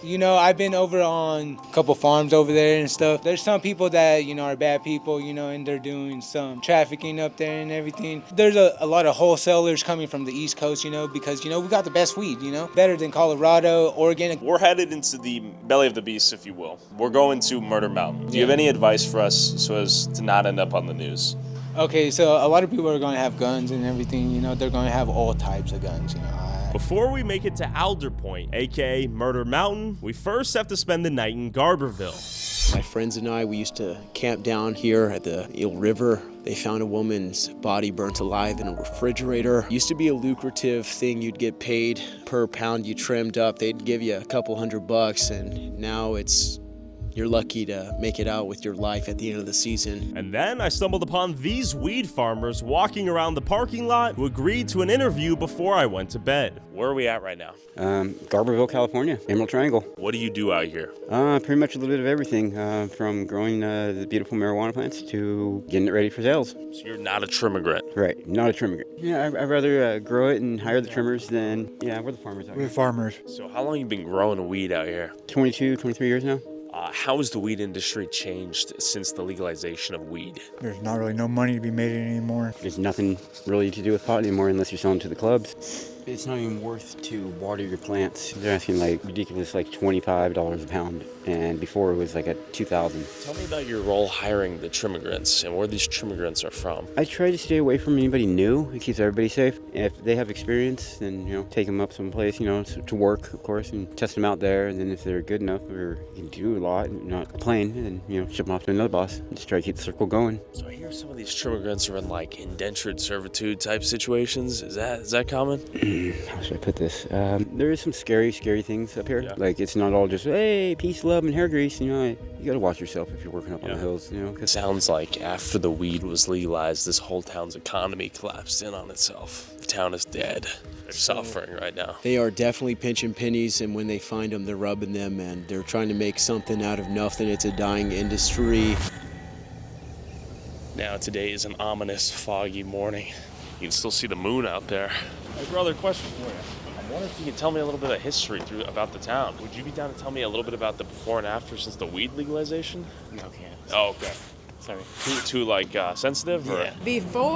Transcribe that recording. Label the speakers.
Speaker 1: You know, I've been over on a couple farms over there and stuff. There's some people that, you know, are bad people, you know, and they're doing some trafficking up there and everything. There's a lot of wholesalers coming from the East Coast, you know, because, you know, we got the best weed, you know, better than Colorado, Oregon.
Speaker 2: We're headed into the belly of the beast, if you will. We're going to Murder Mountain. Do you have any advice for us so as to not end up on the news?
Speaker 1: Okay, so a lot of people are going to have guns and everything, you know, they're going to have all types of guns, you know.
Speaker 2: Before we make it to Alder Point, aka Murder Mountain, we first have to spend the night in Garberville.
Speaker 3: My friends and I, we used to camp down here at the Eel River. They found a woman's body burnt alive in a refrigerator. Used to be a lucrative thing. You'd get paid per pound you trimmed up. They'd give you a couple $100, and now you're lucky to make it out with your life at the end of the season.
Speaker 2: And then I stumbled upon these weed farmers walking around the parking lot who agreed to an interview before I went to bed. Where are we at right now?
Speaker 4: Garberville, California, Emerald Triangle.
Speaker 2: What do you do out here?
Speaker 4: Pretty much a little bit of everything, from growing the beautiful marijuana plants to getting it ready for sales.
Speaker 2: So you're not a trimmigrant?
Speaker 4: Right, not a trimmigrant. Yeah, I'd rather grow it and hire the trimmers than, we're the farmers out here.
Speaker 5: We're farmers.
Speaker 2: So how long have you been growing weed out here?
Speaker 4: 22, 23 years now.
Speaker 2: How has the weed industry changed since the legalization of weed?
Speaker 5: There's not really no money to be made anymore.
Speaker 4: There's nothing really to do with pot anymore unless you're selling to the clubs. It's not even worth to water your plants. They're asking like ridiculous, like $25 a pound, and before it was like at $2,000.
Speaker 2: Tell me about your role hiring the trimmigrants and where these trimmigrants are from.
Speaker 4: I try to stay away from anybody new. It keeps everybody safe. If they have experience, then take them up someplace, to work, of course, and test them out there. And then if they're good enough or can do a lot, and not complain, then ship them off to another boss. Just try to keep the circle going.
Speaker 2: So I hear some of these trimmigrants are in like indentured servitude type situations. Is that common?
Speaker 4: How should I put this? There is some scary things up here.
Speaker 2: Yeah.
Speaker 4: Like, it's not all just, hey, peace, love, and hair grease. You gotta watch yourself if you're working up on the hills.
Speaker 2: It sounds like after the weed was legalized, this whole town's economy collapsed in on itself. The town is dead. They're suffering right now.
Speaker 3: They are definitely pinching pennies, and when they find them, they're rubbing them, and they're trying to make something out of nothing. It's a dying industry.
Speaker 2: Now today is an ominous, foggy morning. You can still see the moon out there. I have another question for you. I wonder if you could tell me a little bit of history about the town. Would you be down to tell me a little bit about the before and after since the weed legalization?
Speaker 6: No, can't.
Speaker 2: Oh, okay.
Speaker 6: Sorry.
Speaker 2: Too sensitive? Or?
Speaker 6: Yeah.
Speaker 7: Before